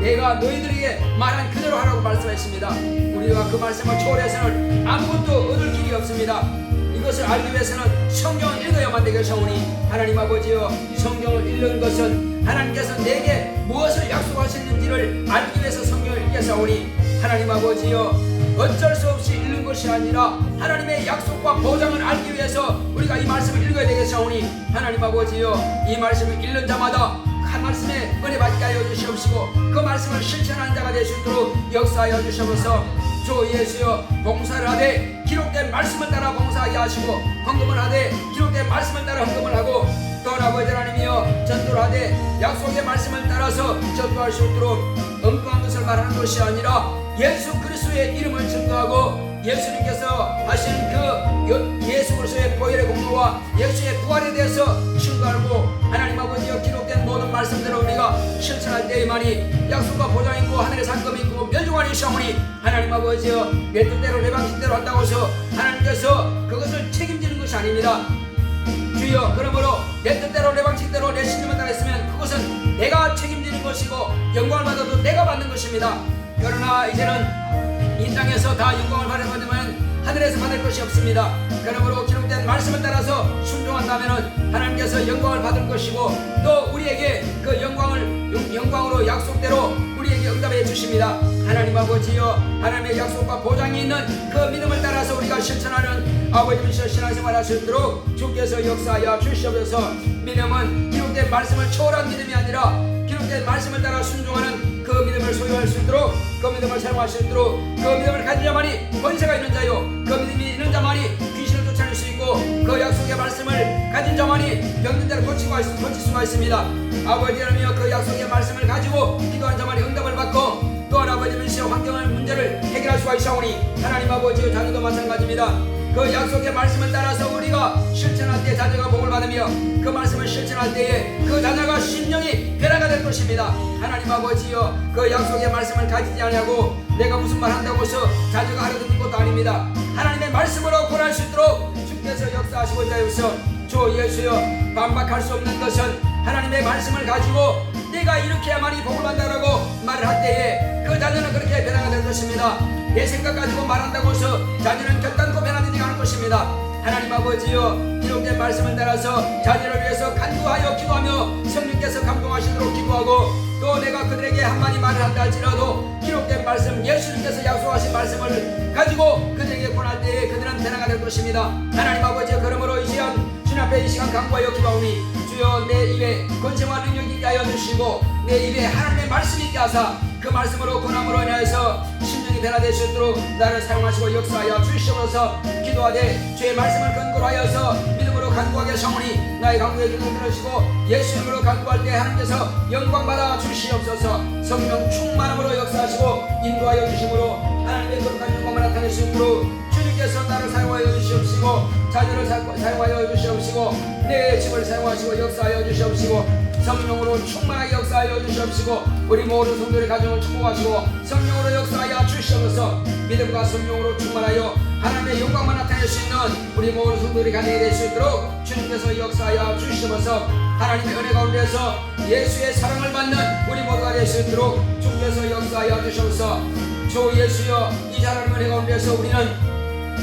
내가 너희들에게 말한 그대로 하라고 말씀하셨습니다. 우리가 그 말씀을 초월해서는 아무것도 얻을 길이 없습니다. 이것을 알기 위해서는 성경을 읽어야만 되겠사오니, 하나님 아버지여, 성경을 읽는 것은 하나님께서 내게 무엇을 약속하셨는지를 알기 위해서 성경을 읽겠사오니, 하나님 아버지여, 어쩔 수 없이 읽는 것이 아니라 하나님의 약속과 보장을 알기 위해서 우리가 이 말씀을 읽어야 되겠사오니, 하나님 아버지여, 이 말씀을 읽는 자마다 한 말씀에 은혜 받게 하여 주시옵시고 그 말씀을 실천하는 자가 될 수 있도록 역사하여 주시옵소서. 주 예수여, 봉사를 하되 기록된 말씀을 따라 봉사하게 하시고, 헌금을 하되 기록된 말씀을 따라 헌금을 하고, 또 아버지 하나님이여, 전도를 하되 약속의 말씀을 따라서 전도할 수 있도록 엉뚱한 것을 말하는 것이 아니라 예수 그리스도의 이름을 증거하고, 예수님께서 하신 그 예수 그리스도의 보혈의 공로와 예수의 부활에 대해서 증거하고, 하나님 아버지여, 기록된 모든 말씀대로 우리가 실천할 때에만이 약속과 보장이 있고 하늘의 상급이 있고 멸류관이 있사오니, 하나님 아버지여, 내 뜻대로 내 방식대로 한다고 해서 하나님께서 그것을 책임지는 것이 아닙니다. 주여, 그러므로 내 뜻대로 내 방식대로 내 신념을 따랐으면 그것은 내가 책임지는 것이고 영광을 받아도 내가 받는 것입니다. 그러나 이제는 이 땅에서 다 영광을 받으면 하늘에서 받을 것이 없습니다. 그러므로 기록된 말씀을 따라서 순종한다면 하나님께서 영광을 받을 것이고, 또 우리에게 그 영광으로 약속대로 우리에게 응답해 주십니다. 하나님 아버지여, 하나님의 약속과 보장이 있는 그 믿음을 따라서 우리가 실천하는 아버지께서 신앙생활 할 수 있도록 주께서 역사하여 주시옵소서. 믿음은 기록된 말씀을 초월한 믿음이 아니라 기록된 말씀을 따라 순종하는 그 믿음을 소유할 수 있도록, 그 믿음을 사용할 수 있도록, 그 믿음을 가진 자만이 권세가 있는 자요, 그 믿음이 있는 자만이 귀신을 쫓아낼 수 있고, 그 약속의 말씀을 가진 자만이 병든 자를 고칠 수가 있습니다. 아버지 하나님이여, 그 약속의 말씀을 가지고 기도한 자만이 응답을 받고, 또한 아버지 하나님이여, 환경의 문제를 해결할 수가 있사오니, 하나님 아버지의 자녀도 마찬가지입니다. 그 약속의 말씀을 따라서 우리가 실천할 때 자녀가 복을 받으며, 그 말씀을 실천할 때에 그 자녀가 심령이 변화가 될 것입니다. 하나님 아버지여, 그 약속의 말씀을 가지지 않냐고 내가 무슨 말 한다고 해서 자녀가 알아듣는 것도 아닙니다. 하나님의 말씀으로 권할 수 있도록 주께서 역사하시고자 하여서, 주 예수여, 반박할 수 없는 것은 하나님의 말씀을 가지고 내가 이렇게 해야만이 복을 받는다라고 말을 할 때에 그 자녀는 그렇게 변화가 될 것입니다. 내 생각 가지고 말한다고 해서 자녀는 결단코 변화되지 않을 것입니다. 하나님 아버지여, 기록된 말씀을 따라서 자녀를 위해서 간구하여 기도하며 성령께서 감동하시도록 기도하고, 또 내가 그들에게 한마디 말을 한다 할지라도 기록된 말씀, 예수님께서 약속하신 말씀을 가지고 그들에게 권할 때에 그들은 변화가 될 것입니다. 하나님 아버지여, 그러므로 이 시간 주님 앞에 이 시간 간구하여 기도하오니, 주여, 내 입에 권세와 능력이 있게 하여 주시고 내 입에 하나님의 말씀이 있게 하사 그 말씀으로 권함으로 인하여서 심령이 변화될 수 있도록 나를 사용하시고 역사하여 주시옵소서. 기도하되 주의 말씀을 근거로 하여서 믿음으로 간구하게 하시오니 나의 간구에 기도를 들으시고 예수 이름으로 간구할 때 하나님께서 영광받아 주시옵소서. 성령 충만함으로 역사하시고 인도하여 주심으로 하나님의 거룩한 영광을 나타낼 수 있도록 주님께서 나를 사용하여 주시옵시고 자녀를 사용하여 주시옵시고 내 집을 사용하시고 역사하여 주시옵시고 성령으로 충만하게 역사하여 주시옵시고 우리 모든 성도의 가정을 축복하시고 성령으로 역사하여 주시옵소서. 믿음과 성령으로 충만하여 하나님의 영광만 나타낼 수 있는 우리 모든 성도의 가정이 될 수 있도록 주님께서 역사하여 주시옵소서. 하나님의 은혜 가운데서 예수의 사랑을 받는 우리 모두가 될 수 있도록 주께서 역사하여 주시옵소서. 주 예수여, 이 하나님 은혜 가운데서 우리는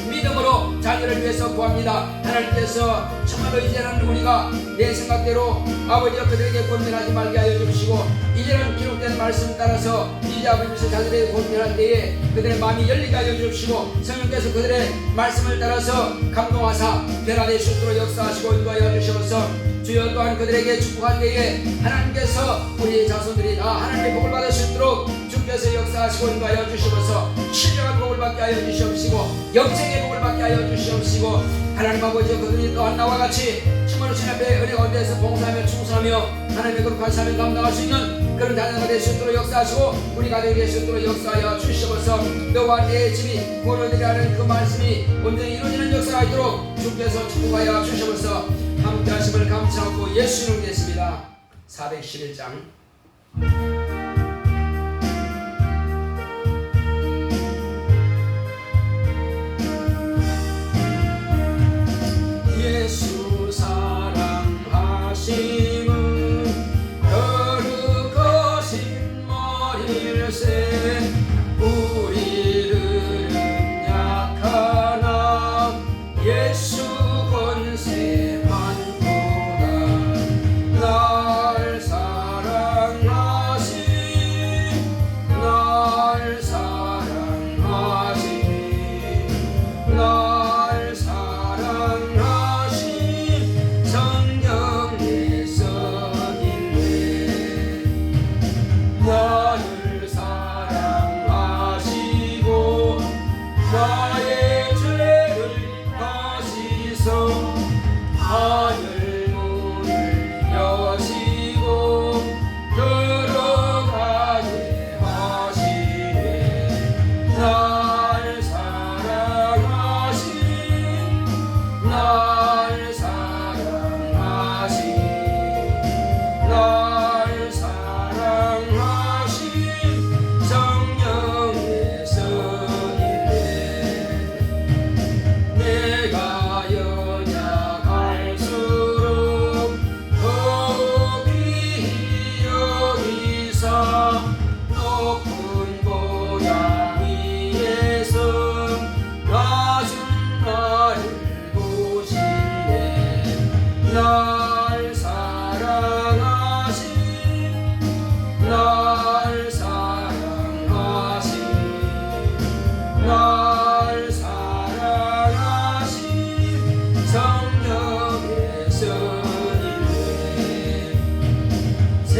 믿음으로 자녀를 위해서 구합니다. 하나님께서 정말로 이제는 우리가 내 생각대로 아버지와 그들에게 권면하지 말게 하여 주시고 이제는 기록된 말씀 따라서 이제 아버지께서 자녀들에게 권면할 때에 그들의 마음이 열리게 하여 주시고 성령께서 그들의 말씀을 따라서 감동하사 변화될 수 있도록 역사하시고 인도하여 주시옵소서. 주여, 또한 그들에게 축복할 때에 하나님께서 우리 자손들이 다 하나님의 복을 받을 수 있도록 주께서 역사하시고 인도하여 주시옵소서. 신령한 복을 받게 하여 주시옵시고 영생의 복을 받게 하여 주시옵시고 하나님 아버지, 그들이 또한 나와 같이 정말로 주님 앞에 은혜 가운데서 봉사하며 충성하며 하나님의 거룩한 삶을 감당할 수 있는 그런 자녀가 될 수 있도록 역사하시고 우리 가족이 될 수 있도록 역사하여 주시옵소서. 너와 내 집이 구원을 그 말씀이 온전히 이루어지는 역사가 있도록 주께서 축복하여 주시옵소서. 함께 하심을 감사하고 예수 이름으로 됐습니다. 411장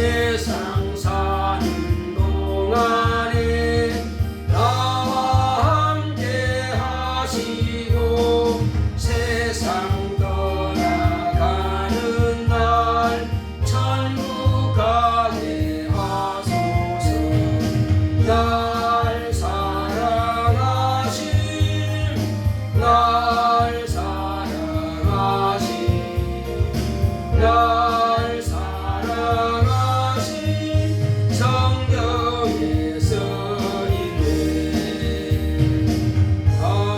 세상 사는 동안에 나와 함께 하시고 세상 떠나가는 날 천국 가게 하소서. 날 사랑하신 날 사랑하신 날 사랑하신 성령의 선임들. 아멘.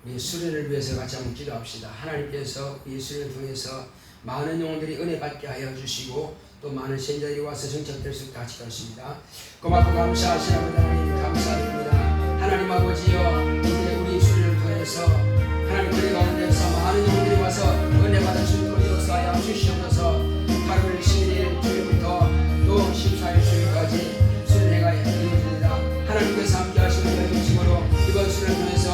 우리 수련을 위해서 같이 한번 기도합시다. 하나님께서 이 수련을 통해서 많은 영혼들이 은혜 받게 하여 주시고 또 많은 신자들이 와서 정착될 수 있게 하실 것입니다. 고맙고 감사하시는 하나님 감사드립니다. 하나님 아버지여, 이제 우리 수련을 통해서 하나님 교회 가운데서 많은 영혼들이 와서 은혜 받을 수 있도록 역사하여 주시옵소서. 8월 11일 주일부터 또 14일 주일까지 수련회가 이루어집니다. 하나님께서 함께 하시는 여행심으로 이번 수련을 통해서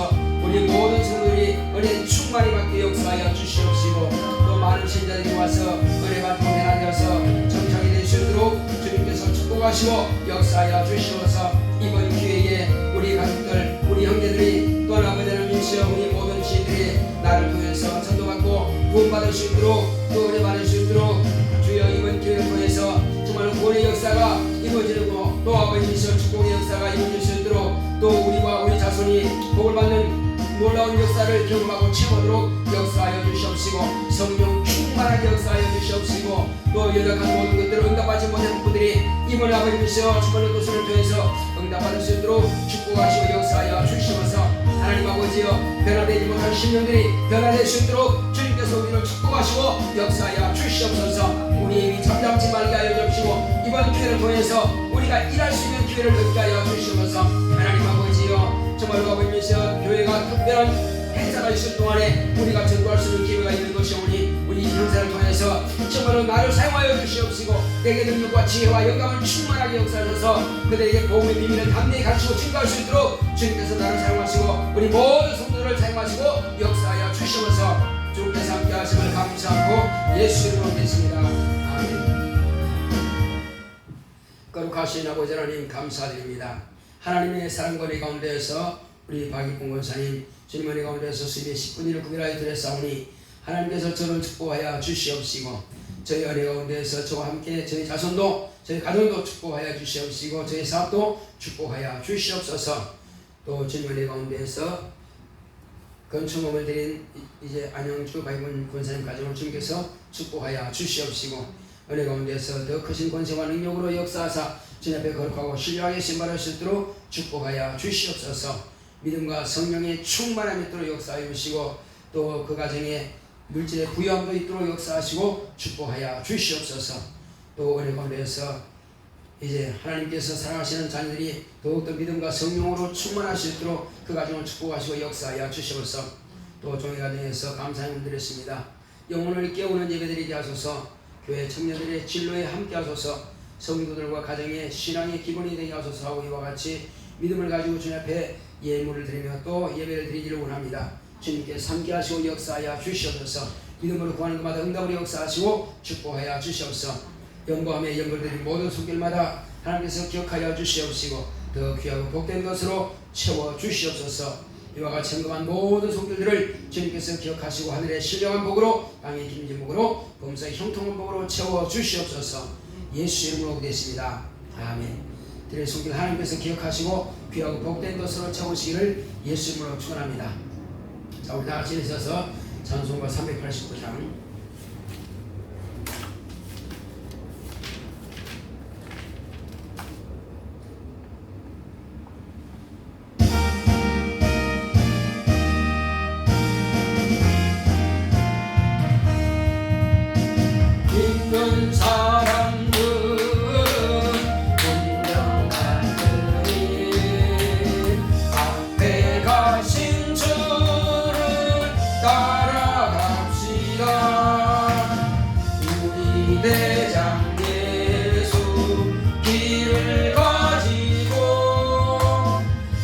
우리 모든 성도들이 은혜 충만히 받게 역사하여 주시옵시고 또 많은 신자들이 와서 은혜 받고 변화되어서 정착이 될 수 있도록 주님께서 축복하시고 역사하여 주시옵소서. 이번 기회에 우리 가족들 우리 형제들이 또 아버지를 미시어 우리 모든 지인들이 나를 통해서 전도받고 구원받을 수 있도록 또 은혜 받을 수 있도록 주여 이번 기회를 통해서 정말 구원의 역사가 이루어지고 또 아버지시여 축복의 역사가 이루어질 수 있도록 또 우리와 우리 자손이 복을 받는 놀라운 역사를 경험하고 체험하도록 역사하여 주시옵시고 성령 충만하게 역사하여 주시옵시고 또 연약한 모든 것들을 응답하지 못한 분들이 이번 아버지시여 주권의 도서를 통해서 응답받을 수 있도록 축복하시고 역사하여 주시옵소서. 하나님 아버지여, 변화되지 못한 심령들이 변화될 수 있도록 주님께서 우리를 축복하시고 역사하여 주시옵소서. 우리 입이 잠잠치 말게 하여 주시고 이번 기회를 통해서 우리가 일할 수 있는 기회를 얻게 하여 주시옵소서. 하나님 아버지여, 정말로 아버지여 교회가 특별한 행사가 있을 동안에 우리가 전도할 수 있는 기회가 있는 것이오니 우리 행사를 통해서 정말로 나를 사용하여 주시옵시고 내게 능력과 지혜와 영감을 충만하게 역사하셔서 그들에게 복음의 비밀을 담대히 가르치고 증거할 수 있도록 주님께서 나를 사용하시고 우리 모든 성도들을 사용하시고 역사하여 주시옵소서. 주께서 함께 하심을 감사하고 예수 이름으로 믿습니다. 아멘. 거룩하신 아버지 하나님 감사드립니다. 하나님의 사랑과 은혜 가운데에서 우리 박익봉 권사님 주님 은혜 가운데서 수입의 10분위를 구별하여 드렸사오니 하나님께서 저를 축복하여 주시옵시고 저희 은혜 가운데서 저와 함께 저희 자손도 저희 가정도 축복하여 주시옵시고 저희 사업도 축복하여 주시옵소서. 또 주님 은혜 가운데서 건축업을 드린 이제 안영주 박익봉 권사님 가정을 주님께서 축복하여 주시옵시고 은혜 가운데서 더 크신 권세와 능력으로 역사하사 주님 앞에 거룩하고 신령하게 신발할 수 있도록 축복하여 주시옵소서. 믿음과 성령의 충만함이 있도록 역사하여 주시고 또 그 가정에 물질의 부유함도 있도록 역사하시고 축복하여 주시옵소서. 또 은혜 가운데서 이제 하나님께서 사랑하시는 자녀들이 더욱더 믿음과 성령으로 충만할 수 있도록 그 가정을 축복하시고 역사하여 주시옵소서. 또 종의 가정에서 감사함을 드렸습니다. 영혼을 깨우는 예배드리게 하소서. 교회 청년들의 진로에 함께 하소서. 성도들과 가정의 신앙의 기본이 되게 하소서 하고 이와 같이 믿음을 가지고 주님 앞에 예물을 드리며 또 예배를 드리기를 원합니다. 주님께서 함께 하시고 역사하여 주시옵소서. 믿음으로 구하는 것마다 응답으로 역사하시고 축복하여 주시옵소서. 영광함에 영광드린 모든 손길마다 하나님께서 기억하여 주시옵시고 더 귀하고 복된 것으로 채워 주시옵소서. 이와 같이 헌금한 모든 손길들을 주님께서 기억하시고 하늘의 신령한 복으로 땅의 김진 복으로 범사의 형통한 복으로 채워 주시옵소서. 예수 이름으로 기도했습니다. 아멘. 드릴 손길 하나님께서 기억하시고 귀하고 복된 것으로 채우시기를 예수 이름으로 축원합니다. 자, 우리 다 같이 있어서 찬송가 389장 있는 사람들 운명하느니 앞에 가신 주를 따라갑시다. 우리 대장 예수 길을 가지고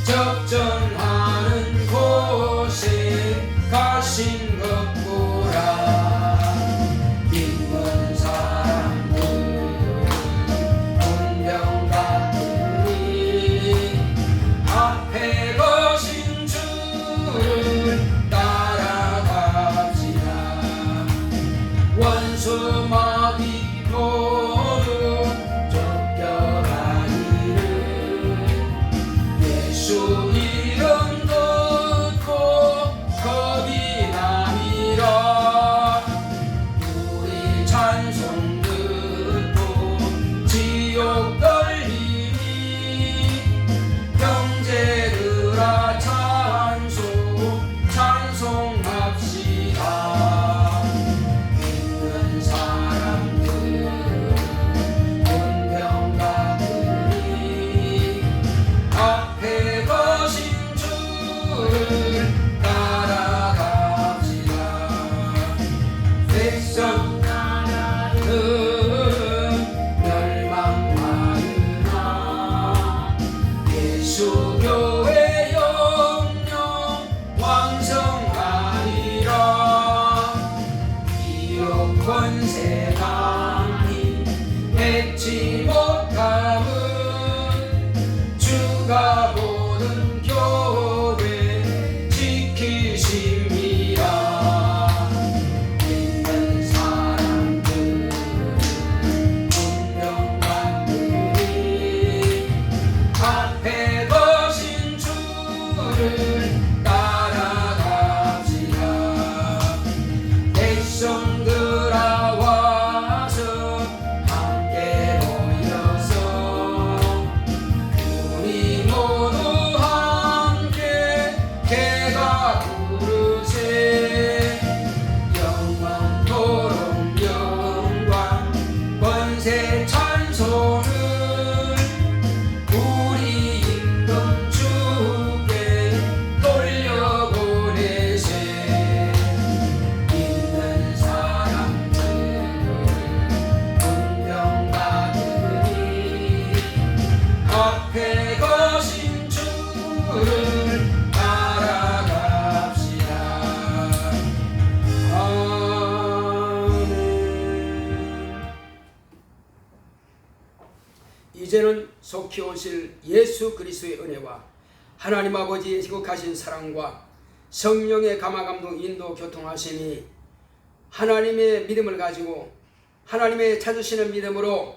적전하는 곳에 가신 것 보라. 가슴아비 모두 쫓겨가기를 예수 이름 듣고 겁이 나니라. 우리 찬송 듣고 지옥 떨리니 형제들아 찬송합시다. 믿는 사람들 운명가들이 앞에 거신 주를 따라갑시다. 백성 나라는 멸망하느나 예수 교회 영영 왕성하리라. 기업 권세 강히 맺지 못함은 주가 보는 교회 지키십니다. 믿는 사람들 운명받으리 앞에 거신 주를 따라갑시다. 백성들아 와서 함께 모여서 우리 모두 함께 개가 부르세. 영원토록 영광 권세 찬송을 우리 임금 주께 돌려보내세. 믿는 사람들 운명받으리 앞에 거신 주를 따라갑시다. 아멘. 이제는 속히 오실 예수 그리스도의 은혜와 하나님 아버지의 지극하신 사랑과 성령의 감화감동 인도 교통하심이 하나님의 믿음을 가지고 하나님의 찾으시는 믿음으로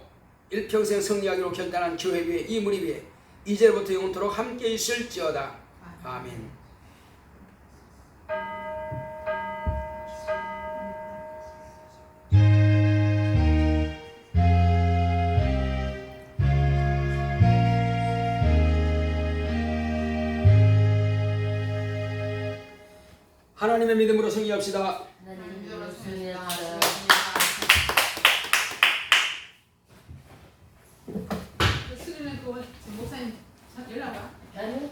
일평생 승리하기로 결단한 교회 위에 이 무리 위에 이제부터 영원토록 함께 있을지어다. 아멘. 하나님의 믿음으로 승리합시다. 하나님으로 승리하라. 수련회 그 목사님 연락 와. 나는